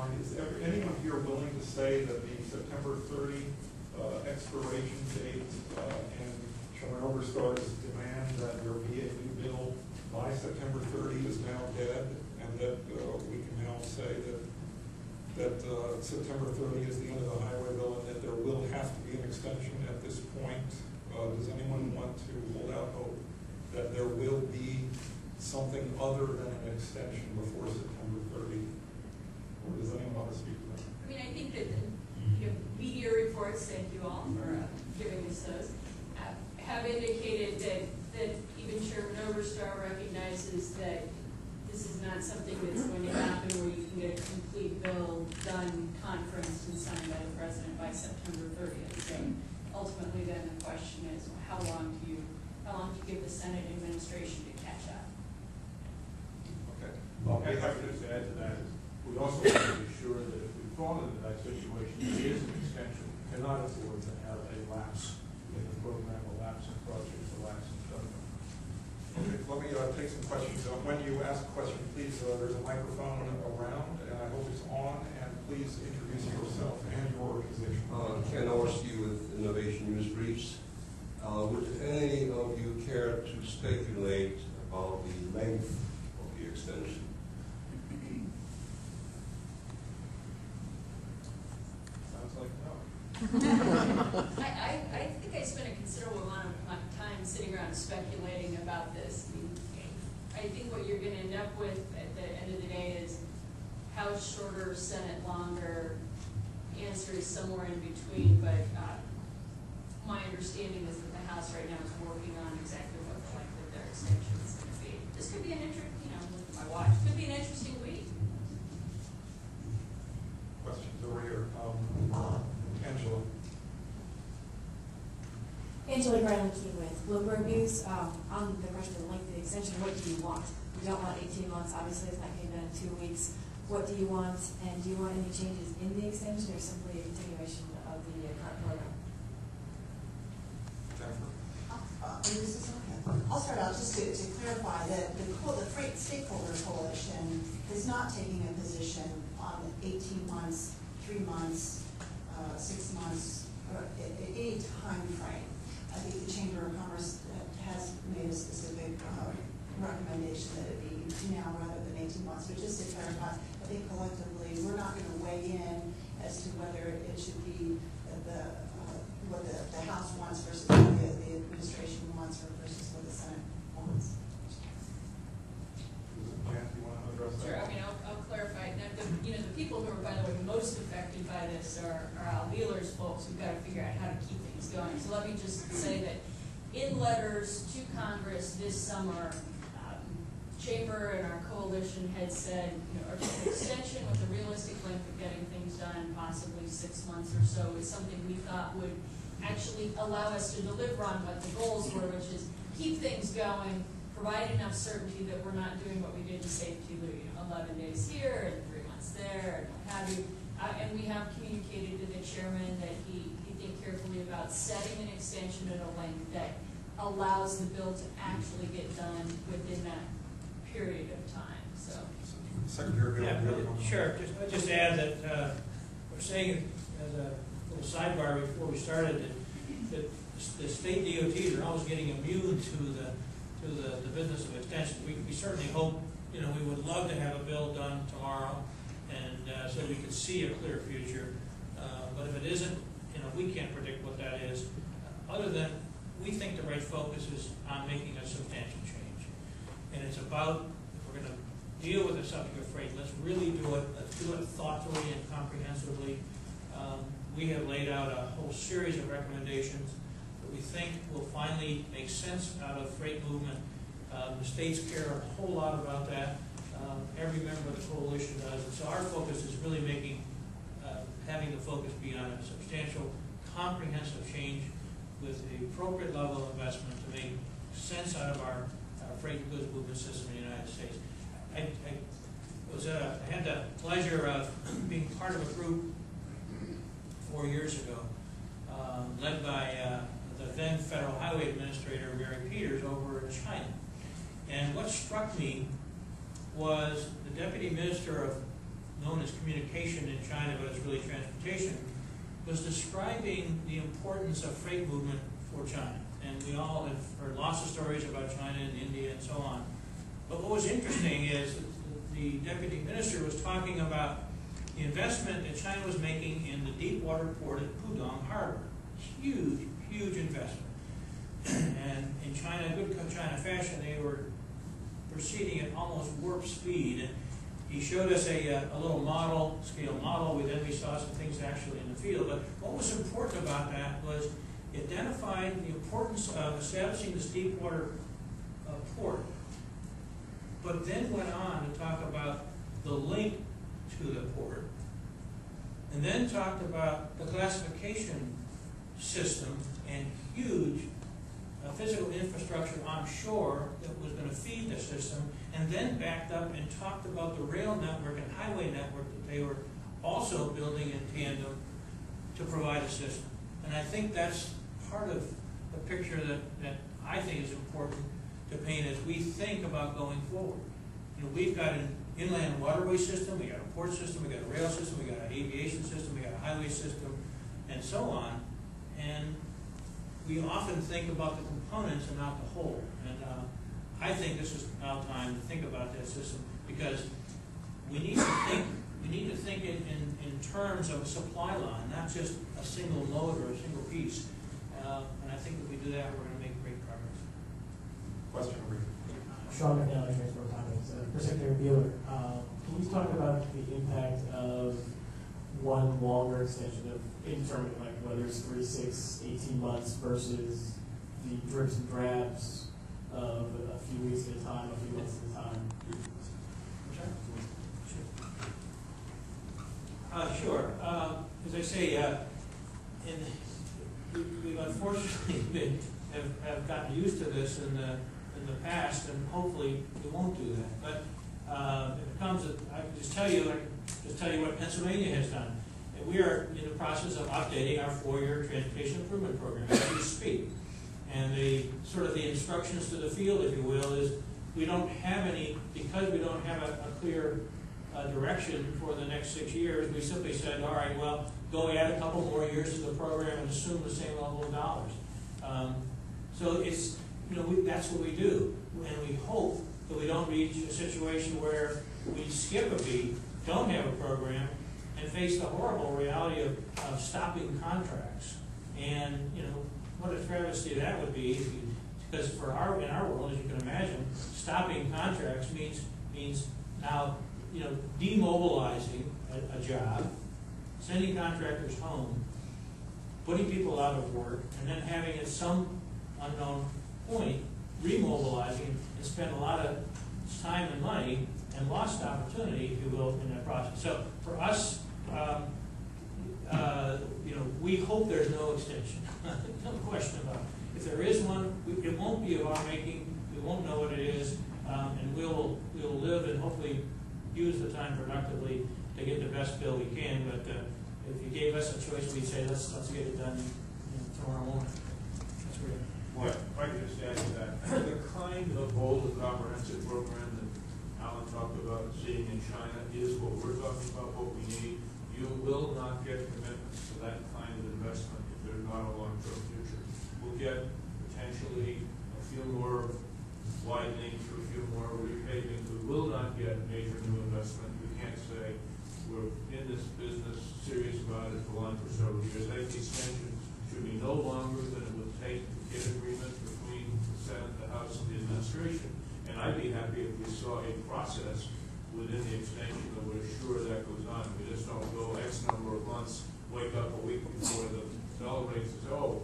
mind, is anyone here willing to say that the September 30 expiration date and Chairman Oberstar's demand that there be a new bill by September 30 is now dead, and that we can now say that September 30 is the end of the highway bill, and that there will have to be an extension at this point? Does anyone want to hold out hope that there will be something other than an extension before September 30? Or does anyone want to speak to that? I mean, I think that the media reports, thank you all for giving us those, have indicated that even Chairman Oberstar recognizes that this is not something that's going to happen where you can get a complete bill done, conferenced, and signed by the President by September 30th. So ultimately then the question is, how long do you give the Senate administration to catch up? Okay. Well, I have to just add to that is we also want to be sure that if we fall into that situation, it is an extension. We cannot afford to have a lapse in the program, a lapse in projects, a lapse in government. Okay, let me take some questions. When you ask a question, please, there's a microphone around, and I hope it's on, and please introduce yourself and your organization. Ken Orski with Innovation News Briefs. Would any of you care to speculate about the length of the extension? Sounds like no. I think I spent a considerable amount of time sitting around speculating about this. I think what you're going to end up with at the end of the day is House shorter, Senate longer. Answer is somewhere in between, but my understanding is that the House right now is working on exactly what the length of their extension is going to be. This could be an interesting, my watch, could be an interesting week. Questions over here. Angela. Angela Bradley-Keen with Bloomberg News. On the question of the length of the extension, what do you want? You don't want 18 months. Obviously, it's not going to be done in 2 weeks. What do you want? And do you want any changes in the extension or simply a continuation of the current program? Jennifer. I'll start out just to clarify that the Freight Stakeholder Coalition is not taking a position on 18 months, 3 months, 6 months, or any time frame. I think the Chamber of Commerce has made a specific recommendation that it be now rather than 18 months. But just to clarify, I think collectively we're not going to weigh in as to whether it should be what the House wants versus what the administration wants versus what the Senate wants. Jan, do you want to address that? Sure. I mean, I'll clarify. Now, the people who are, by the way, most affected by this are our dealers folks who've got to figure out how to keep things going. So let me just say that in letters to Congress this summer, Chamber and our coalition had said, an extension with a realistic length of getting things done, possibly 6 months or so, is something we thought would actually allow us to deliver on what the goals were, which is keep things going, provide enough certainty that we're not doing what we did in safety, 11 days here and 3 months there, and what have you. And we have communicated to the chairman that he think carefully about setting an extension at a length that allows the bill to actually get done within that period of time. So, Secretary, sure. Just add that we're saying as a little sidebar before we started that the state DOTs are always getting immune to the business of extension. We certainly hope, we would love to have a bill done tomorrow, and so we could see a clear future. But if it isn't, we can't predict what that is. Other than we think the right focus is on making a substantial change, and it's about, if we're going to deal with the subject of freight, let's really do it. Let's do it thoughtfully and comprehensively. We have laid out a whole series of recommendations that we think will finally make sense out of freight movement. The states care a whole lot about that. Every member of the coalition does. And so our focus is really having the focus be on a substantial, comprehensive change with the appropriate level of investment to make sense out of our freight and goods movement system in the United States. I had the pleasure of being part of a group 4 years ago, led by the then Federal Highway Administrator, Mary Peters, over in China. And what struck me was the Deputy Minister of known as communication in China, but it's really transportation, was describing the importance of freight movement for China. And we all have heard lots of stories about China and India and so on. But what was interesting is the deputy minister was talking about the investment that China was making in the deep water port at Pudong Harbor. Huge, huge investment. And in China, good China fashion, they were proceeding at almost warp speed. And he showed us a little model, scale model. Then we saw some things actually in the field. But what was important about that was it identified the importance of establishing this deep water port, but then went on to talk about the link to the port, and then talked about the classification system and huge physical infrastructure on shore that was going to feed the system, and then backed up and talked about the rail network and highway network that they were also building in tandem to provide a system. And I think that's part of the picture that I think is important to paint as we think about going forward. You know, we've got an inland waterway system, we got a port system, we got a rail system, we got an aviation system, we got a highway system, and so on. And we often think about the components and not the whole. And I think this is now time to think about that system, because we need to think in terms of a supply line, not just a single node or a single piece. And I think if we do that, we're going to make great progress. Question over here. Sean McNally, Transport Comments. For Secretary Bueller, can you talk about the impact of one longer extension of indeterminate, like whether it's 3, 6, 18 months versus the drips and drabs of a few weeks at a time, a few months at a time? Sure. As I say, we've unfortunately have gotten used to this in the past, and hopefully we won't do that. But if it comes, I can just tell you what Pennsylvania has done. And we are in the process of updating our 4-year transportation improvement program as we speak. And the instructions to the field, if you will, is we don't have any, because we don't have a clear direction for the next 6 years. We simply said, all right, well, go add a couple more years to the program and assume the same level of dollars. So it's, that's what we do. And we hope that we don't reach a situation where we skip a beat, don't have a program, and face the horrible reality of stopping contracts. And, what a travesty that would be, because in our world, as you can imagine, stopping contracts means now, demobilizing a job, sending contractors home, putting people out of work, and then having at some unknown point remobilizing and spend a lot of time and money and lost opportunity, if you will, in that process. So for us, we hope there's no extension. No question about it. If there is one, it won't be of our making. We won't know what it is, and we'll live and hopefully use the time productively to get the best bill we can. But if you gave us a choice, we'd say let's get it done tomorrow morning. That's great. Well, if I could just add to that, the kind of bold and comprehensive program that Alan talked about seeing in China is what we're talking about, what we need. You will not get commitments to that kind of investment if there's not a long-term future. We'll get potentially a few more widening, a few more repaving. We will not get major new investment. We can't say we're in this business, serious about it, go on for several years. I think the extension should be no longer than it would take to get agreement between the Senate, the House, and the administration. And I'd be happy if we saw a process within the extension that would assure that goes on. We just don't go X number of months, wake up a week before the bell rings and say, oh,